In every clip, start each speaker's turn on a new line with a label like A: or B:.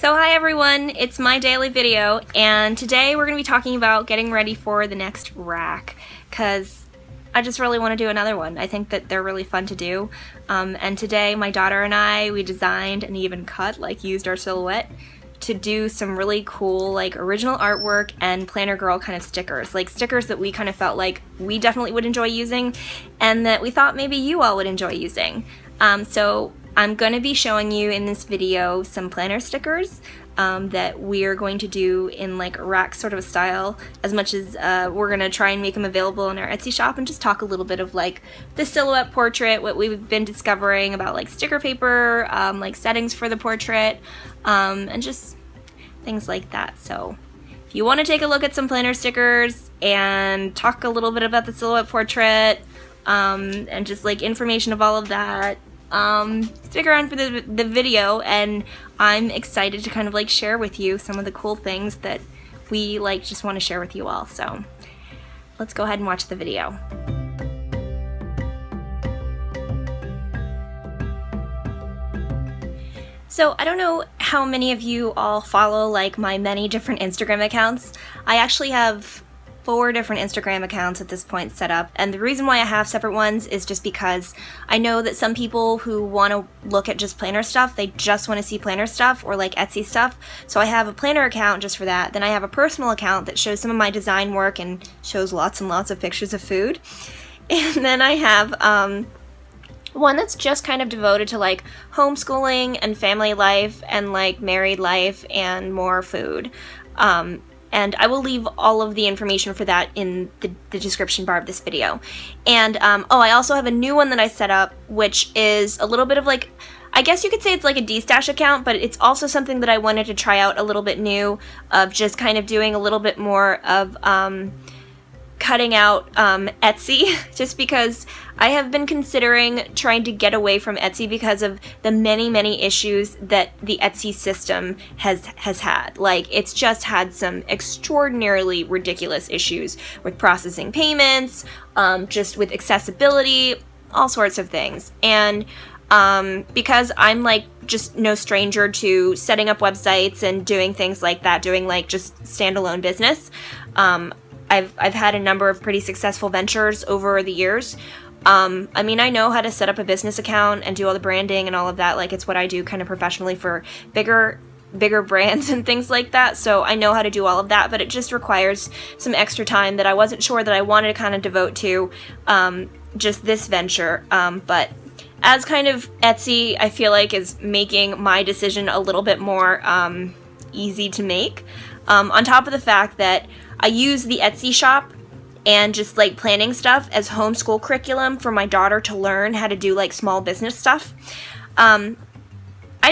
A: So hi everyone, it's my daily video, and today we're going to be talking about getting ready for the next RAK, because I just really want to do another one. I think that they're really fun to do, and today my daughter and I, we designed and even cut, used our silhouette to do some really cool, original artwork and planner girl kind of stickers, stickers that we kind of felt like we definitely would enjoy using, and that we thought maybe you all would enjoy using. So I'm going to be showing you in this video some planner stickers that we're going to do in a RAK sort of a style, as much as we're going to try and make them available in our Etsy shop, and just talk a little bit of the silhouette portrait, what we've been discovering about sticker paper, settings for the portrait, and just things like that. So if you want to take a look at some planner stickers and talk a little bit about the silhouette portrait, and just information of all of that, stick around for the video, and I'm excited to kind of share with you some of the cool things that we just want to share with you all. So let's go ahead and watch the video. So I don't know how many of you all follow my many different Instagram accounts. I actually have 4 different Instagram accounts at this point set up, and the reason why I have separate ones is just because I know that some people who want to look at just planner stuff, they just want to see planner stuff or Etsy stuff, so I have a planner account just for that. Then I have a personal account that shows some of my design work and shows lots and lots of pictures of food, and then I have one that's just kind of devoted to homeschooling and family life and married life and more food. And I will leave all of the information for that in the description bar of this video. And, oh, I also have a new one that I set up, which is a little bit of I guess you could say it's a D-stash account, but it's also something that I wanted to try out a little bit new, of just kind of doing a little bit more of cutting out Etsy, just because I have been considering trying to get away from Etsy because of the many issues that the Etsy system has had. It's just had some extraordinarily ridiculous issues with processing payments, just with accessibility, all sorts of things. And because I'm just no stranger to setting up websites and doing things like that, doing just standalone business, I've had a number of pretty successful ventures over the years. I mean, I know how to set up a business account and do all the branding and all of that. It's what I do kind of professionally for bigger brands and things like that. So I know how to do all of that, but it just requires some extra time that I wasn't sure that I wanted to kind of devote to just this venture. But as kind of Etsy, I feel is making my decision a little bit more easy to make. On top of the fact that I use the Etsy shop and just planning stuff as homeschool curriculum for my daughter to learn how to do small business stuff. I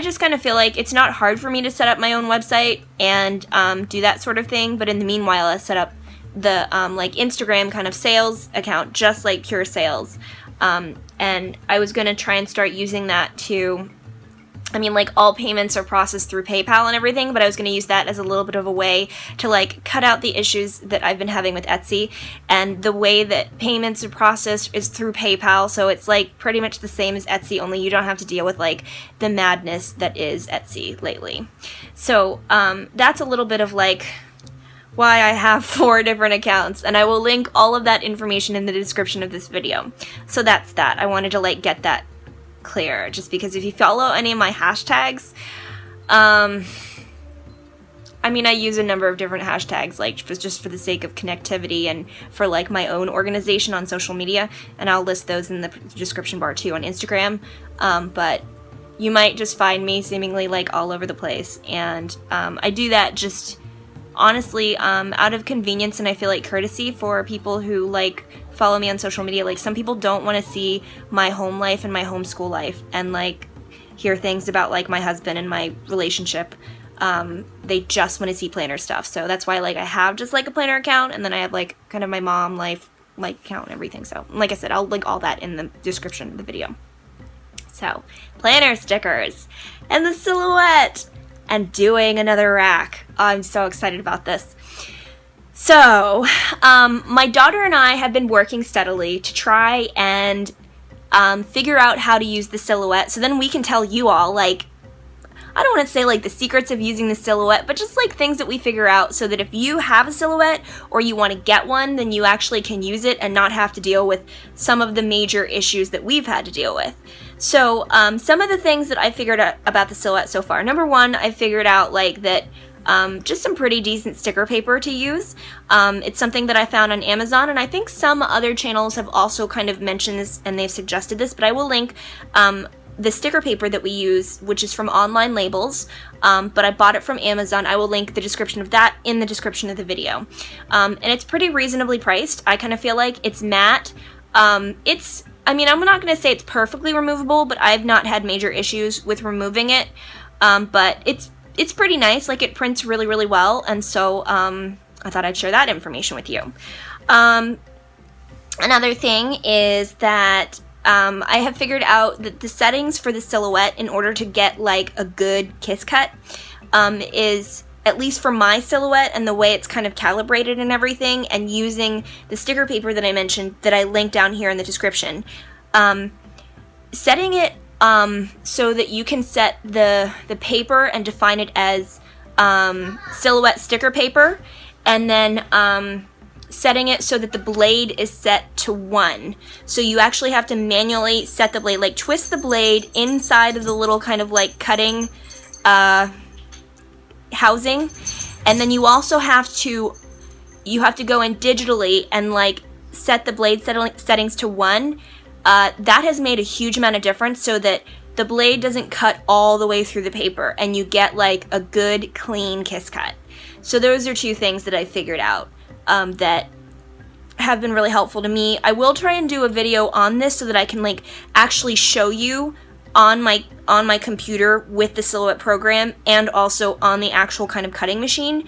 A: just kind of feel it's not hard for me to set up my own website and do that sort of thing, but in the meanwhile I set up the Instagram kind of sales account, just pure sales, and I was going to try and start using that to, I mean, all payments are processed through PayPal and everything, but I was going to use that as a little bit of a way to cut out the issues that I've been having with Etsy. And the way that payments are processed is through PayPal, so it's pretty much the same as Etsy, only you don't have to deal with the madness that is Etsy lately. So that's a little bit of why I have 4 different accounts, and I will link all of that information in the description of this video. So that's that. I wanted to get that clear, just because if you follow any of my hashtags, I mean, I use a number of different hashtags just for the sake of connectivity and for my own organization on social media, and I'll list those in the description bar too on Instagram, but you might just find me seemingly all over the place, and I do that just honestly out of convenience, and I feel courtesy for people who follow me on social media. Some people don't want to see my home life and my homeschool life and hear things about my husband and my relationship. They just want to see planner stuff. So that's why I have just a planner account, and then I have kind of my mom life account and everything. So like I said, I'll link all that in the description of the video. So planner stickers and the silhouette and doing another RAK. I'm so excited about this. So, my daughter and I have been working steadily to try and figure out how to use the silhouette, so then we can tell you all, I don't want to say like the secrets of using the silhouette, but just like things that we figure out so that if you have a silhouette or you want to get one, then you actually can use it and not have to deal with some of the major issues that we've had to deal with. So some of the things that I figured out about the silhouette so far. Number one, I figured out like that just some pretty decent sticker paper to use. It's something that I found on Amazon, and I think some other channels have also kind of mentioned this and they've suggested this, but I will link the sticker paper that we use, which is from Online Labels, but I bought it from Amazon. I will link the description of that in the description of the video. And it's pretty reasonably priced. I kind of feel like it's matte. I mean, I'm not going to say it's perfectly removable, but I've not had major issues with removing it. But it's pretty nice. Like, it prints really, really well, and so I thought I'd share that information with you. Another thing is that I have figured out that the settings for the silhouette in order to get like a good kiss cut is, at least for my silhouette and the way it's kind of calibrated and everything, and using the sticker paper that I mentioned that I linked down here in the description, setting it so that you can set the paper and define it as silhouette sticker paper, and then setting it so that the blade is set to 1. So you actually have to manually set the blade, like twist the blade inside of the little kind of like cutting housing, and then you also have to go in digitally and like set the blade settings to 1. That has made a huge amount of difference so that the blade doesn't cut all the way through the paper and you get like a good clean kiss cut. So those are two things that I figured out that have been really helpful to me. I will try and do a video on this so that I can like actually show you on my computer with the Silhouette program and also on the actual kind of cutting machine.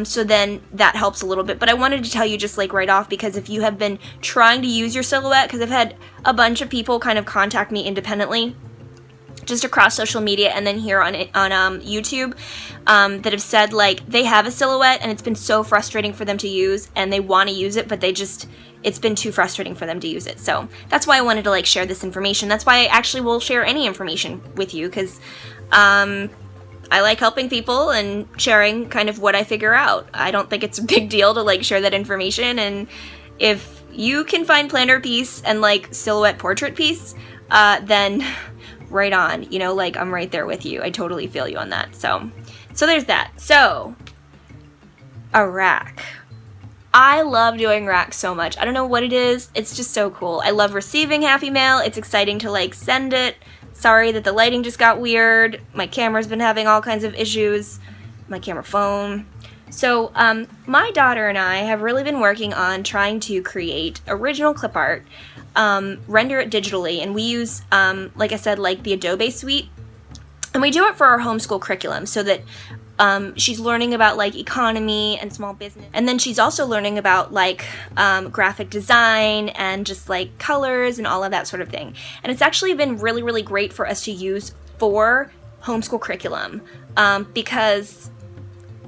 A: So then that helps a little bit. But I wanted to tell you just like right off, because if you have been trying to use your Silhouette, because I've had a bunch of people kind of contact me independently just across social media and then here on YouTube that have said like they have a Silhouette and it's been so frustrating for them to use and they want to use it, but it's been too frustrating for them to use it. So that's why I wanted to like share this information. That's why I actually will share any information with you, because I like helping people and sharing kind of what I figure out. I don't think it's a big deal to like share that information, and if you can find planner piece and like Silhouette portrait piece, then right on, you know, like I'm right there with you. I totally feel you on that. So there's that. So a RAK. I love doing RAK so much. I don't know what it is. It's just so cool. I love receiving happy mail. It's exciting to like send it. Sorry that the lighting just got weird. My camera's been having all kinds of issues. My camera phone. So my daughter and I have really been working on trying to create original clip art, render it digitally, and we use, like I said, like the Adobe suite, and we do it for our homeschool curriculum so that she's learning about like economy and small business, and then she's also learning about like graphic design and just like colors and all of that sort of thing. And it's actually been really, really great for us to use for homeschool curriculum because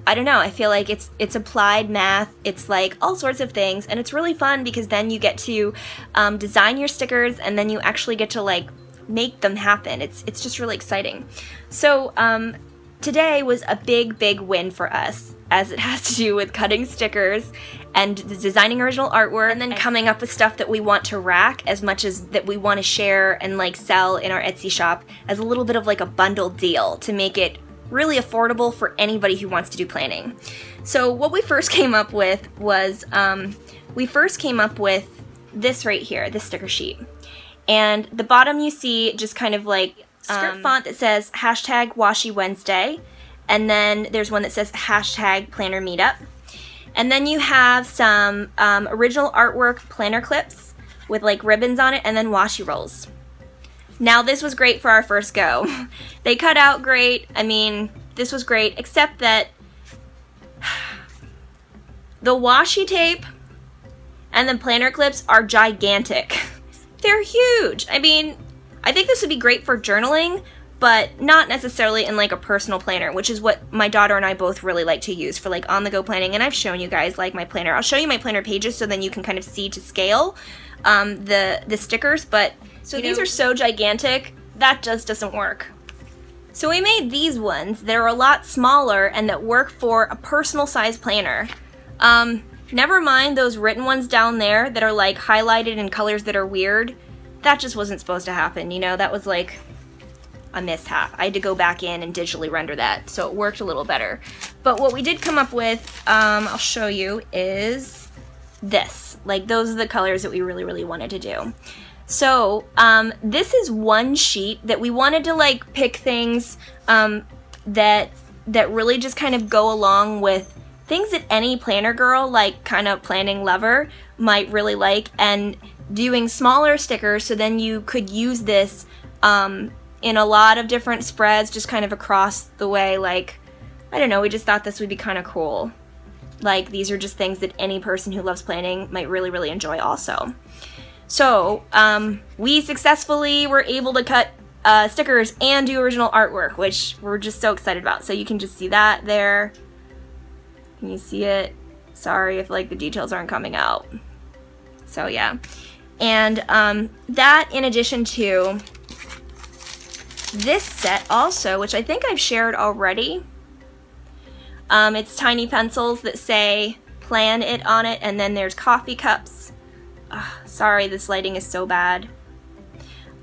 A: I don't know, I feel like it's applied math, it's like all sorts of things, and it's really fun because then you get to design your stickers and then you actually get to like make them happen. It's just really exciting. So today was a big, big win for us, as it has to do with cutting stickers and designing original artwork and then coming up with stuff that we want to RAK as much as that we want to share and like sell in our Etsy shop as a little bit of like a bundle deal to make it really affordable for anybody who wants to do planning. So what we first came up with was, this right here, this sticker sheet. And the bottom you see just kind of like script font that says hashtag Washi Wednesday. And then there's one that says hashtag Planner Meetup. And then you have some original artwork planner clips with like ribbons on it and then washi rolls. Now this was great for our first go. They cut out great. I mean, this was great, except that the washi tape and the planner clips are gigantic. They're huge. I mean, I think this would be great for journaling, but not necessarily in like a personal planner, which is what my daughter and I both really like to use for like on-the-go planning. And I've shown you guys like my planner. I'll show you my planner pages so then you can kind of see to scale the stickers, but so these are so gigantic that just doesn't work. So we made these ones that are a lot smaller and that work for a personal size planner. Never mind those written ones down there that are like highlighted in colors that are weird. That just wasn't supposed to happen, you know, that was like a mishap. I had to go back in and digitally render that, so it worked a little better. But what we did come up with, I'll show you, is this. Like, those are the colors that we really wanted to do. So, this is one sheet that we wanted to like pick things that really just kind of go along with things that any planner girl, like kind of planning lover, might really like, and doing smaller stickers so then you could use this in a lot of different spreads just kind of across the way. Like, I don't know, we just thought this would be kind of cool. Like, these are just things that any person who loves planning might really enjoy also. So, we successfully were able to cut stickers and do original artwork, which we're just so excited about. So you can just see that there. Can you see it? Sorry if like the details aren't coming out. So yeah. And that, in addition to this set also, which I think I've shared already, it's tiny pencils that say "Plan It" on it, and then there's coffee cups. Sorry, this lighting is so bad.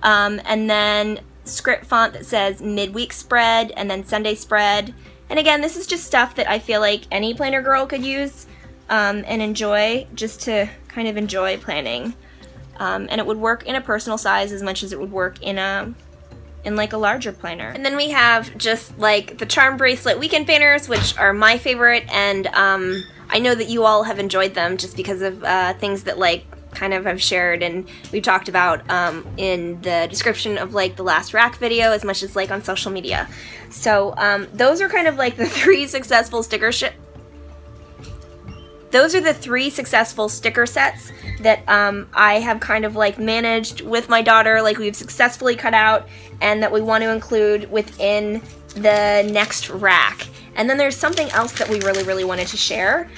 A: And then script font that says midweek spread, and then Sunday spread. And again, this is just stuff that I feel like any planner girl could use and enjoy, just to kind of enjoy planning. And it would work in a personal size as much as it would work in like a larger planner. And then we have just like the charm bracelet weekend banners, which are my favorite, and I know that you all have enjoyed them just because of things that like kind of I've shared and we've talked about in the description of like the last RAK video, as much as like on social media. So those are kind of like the three successful sticker Those are the three successful sticker sets that I have kind of like managed with my daughter, like we've successfully cut out and that we want to include within the next RAK. And then there's something else that we really wanted to share,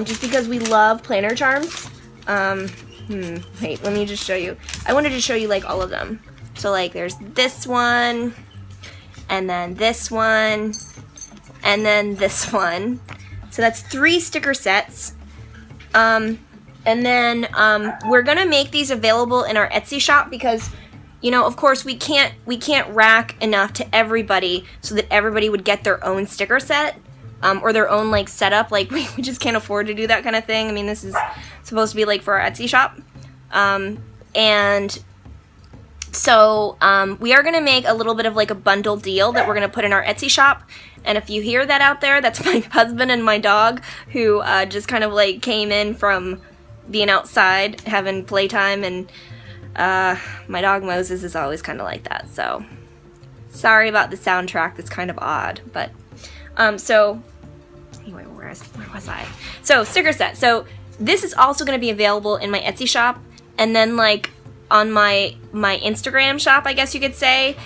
A: just because we love planner charms. Wait, let me just show you. I wanted to show you like all of them. So like there's this one, and then this one, and then this one. So that's 3 sticker sets. And then we're gonna make these available in our Etsy shop because, you know, of course we can't RAK enough to everybody so that everybody would get their own sticker set. Or their own like setup. Like we just can't afford to do that kind of thing. I mean, this is supposed to be like for our Etsy shop. And so we are going to make a little bit of like a bundle deal that we're going to put in our Etsy shop. And if you hear that out there, that's my husband and my dog who just kind of like came in from being outside having playtime. And my dog Moses is always kind of like that. So sorry about the soundtrack. That's kind of odd. But so anyway, where was I? So sticker set. So this is also going to be available in my Etsy shop, and then like on my Instagram shop, I guess you could say,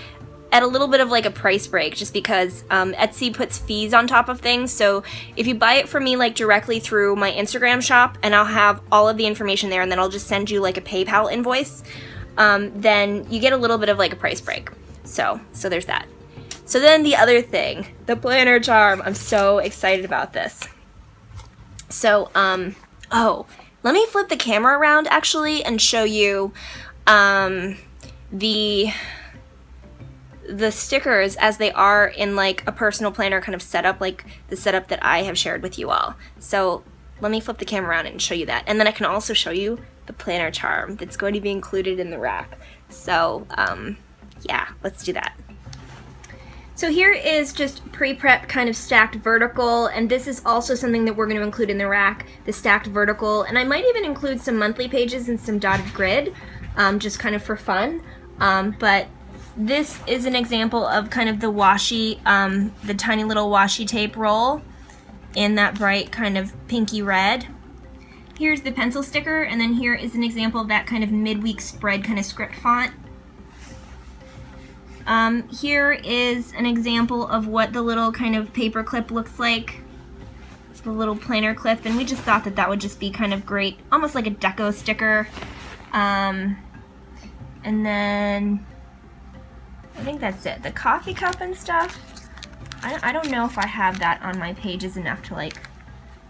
A: at a little bit of like a price break, just because Etsy puts fees on top of things. So if you buy it from me like directly through my Instagram shop, and I'll have all of the information there, and then I'll just send you like a PayPal invoice, then you get a little bit of like a price break. So there's that. So then the other thing, the planner charm. I'm so excited about this. So, let me flip the camera around actually and show you the stickers as they are in like a personal planner kind of setup, like the setup that I have shared with you all. So let me flip the camera around and show you that. And then I can also show you the planner charm that's going to be included in the RAK. So, yeah, let's do that. So here is just pre-prep kind of stacked vertical, and this is also something that we're going to include in the RAK, the stacked vertical, and I might even include some monthly pages and some dotted grid, just kind of for fun. But this is an example of kind of the washi, the tiny little washi tape roll in that bright kind of pinky red. Here's the pencil sticker, and then here is an example of that kind of midweek spread kind of script font. Here is an example of what the little kind of paper clip looks like. It's the little planner clip, and we just thought that that would just be kind of great, almost like a deco sticker. And then I think that's it. The coffee cup and stuff, I don't know if I have that on my pages enough to like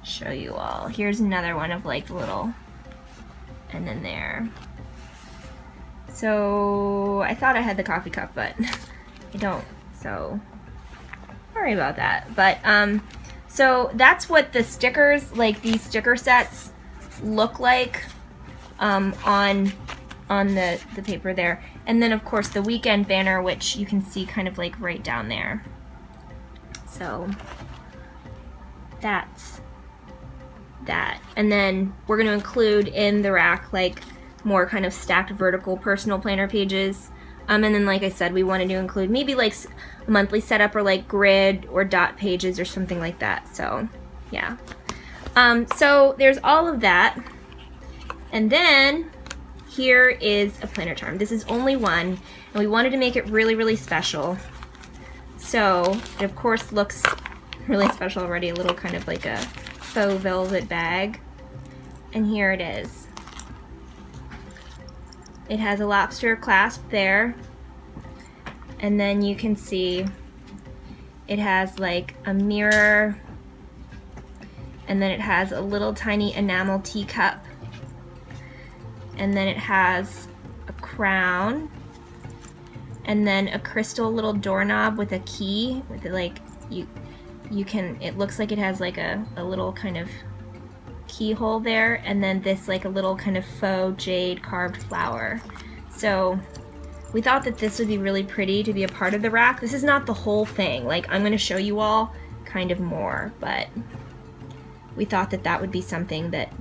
A: show you all. Here's another one of like the little, and then there. So I thought I had the coffee cup, but I don't, so sorry about that. But so that's what the stickers, like these sticker sets, look like on the paper there. And then of course the weekend banner, which you can see kind of like right down there. So that's that. And then we're going to include in the rack like more kind of stacked vertical personal planner pages. And then like I said, we wanted to include maybe like a monthly setup or like grid or dot pages or something like that. So yeah. So there's all of that. And then here is a planner charm. This is only one, and we wanted to make it really, really special. So it of course looks really special already, a little kind of like a faux velvet bag. And here it is. It has a lobster clasp there, and then you can see it has like a mirror, and then it has a little tiny enamel teacup, and then it has a crown, and then a crystal little doorknob with a key with it, like you can, it looks like it has like a little kind of keyhole there, and then this like a little kind of faux jade carved flower. So we thought that this would be really pretty to be a part of the rack. This is not the whole thing, like I'm going to show you all kind of more, but we thought that that would be something that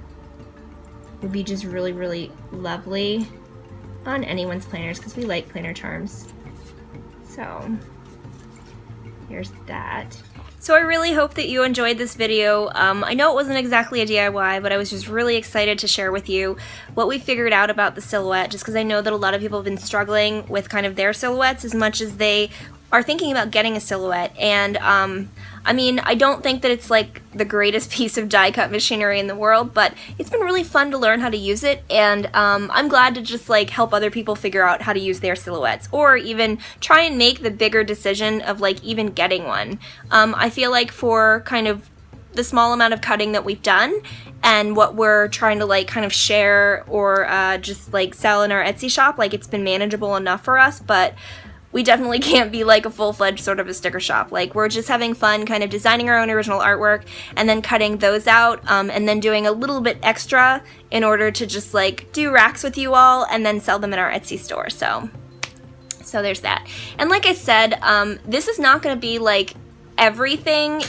A: would be just really, really lovely on anyone's planners, because we like planner charms. So here's that. So I really hope that you enjoyed this video. I know it wasn't exactly a DIY, but I was just really excited to share with you what we figured out about the silhouette, just because I know that a lot of people have been struggling with kind of their silhouettes as much as they are thinking about getting a silhouette. And I mean, I don't think that it's like the greatest piece of die cut machinery in the world, but it's been really fun to learn how to use it, and I'm glad to just like help other people figure out how to use their silhouettes, or even try and make the bigger decision of like even getting one. I feel like for kind of the small amount of cutting that we've done and what we're trying to like kind of share or just like sell in our Etsy shop, like it's been manageable enough for us, but we definitely can't be like a full-fledged sort of a sticker shop. Like we're just having fun kind of designing our own original artwork and then cutting those out and then doing a little bit extra in order to just like do racks with you all and then sell them in our Etsy store. So there's that. And like I said, this is not going to be like everything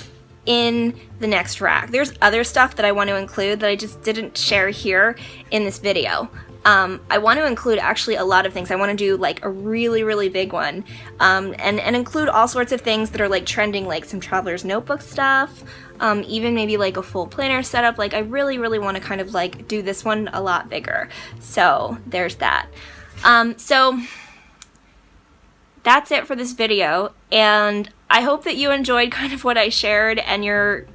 A: in the next rack. There's other stuff that I want to include that I just didn't share here in this video. I want to include actually a lot of things. I want to do like a really, really big one, and include all sorts of things that are like trending, like some traveler's notebook stuff, even maybe like a full planner setup. Like I really, really want to kind of like do this one a lot bigger. So there's that. So that's it for this video, and I hope that you enjoyed kind of what I shared and you're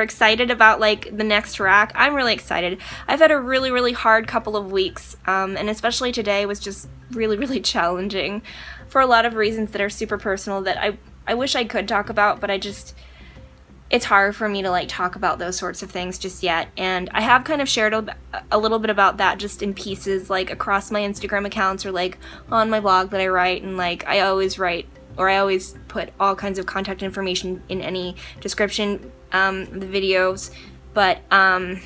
A: excited about like the next rack. I'm really excited. I've had a really, really hard couple of weeks, and especially today was just really, really challenging for a lot of reasons that are super personal that I wish I could talk about, but it's hard for me to like talk about those sorts of things just yet. And I have kind of shared a little bit about that just in pieces like across my Instagram accounts or like on my blog that I write, and like I always write, or I always put all kinds of contact information in any description the videos, but I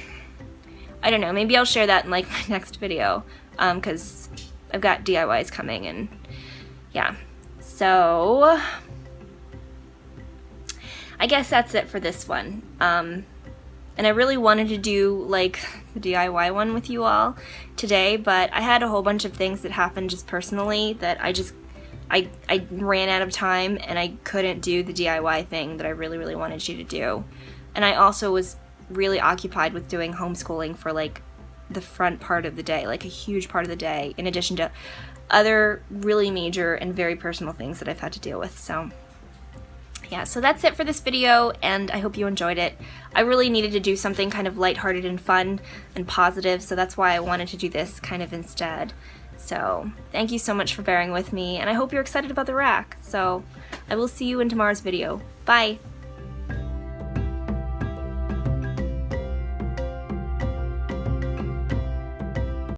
A: don't know, maybe I'll share that in like my next video, because I've got DIYs coming, and yeah, so I guess that's it for this one. And I really wanted to do like the DIY one with you all today, but I had a whole bunch of things that happened just personally that I ran out of time, and I couldn't do the DIY thing that I really, really wanted you to do. And I also was really occupied with doing homeschooling for like the front part of the day, like a huge part of the day, in addition to other really major and very personal things that I've had to deal with. So yeah, so that's it for this video, and I hope you enjoyed it. I really needed to do something kind of lighthearted and fun and positive, so that's why I wanted to do this kind of instead. So thank you so much for bearing with me, and I hope you're excited about the RAK. So I will see you in tomorrow's video. Bye!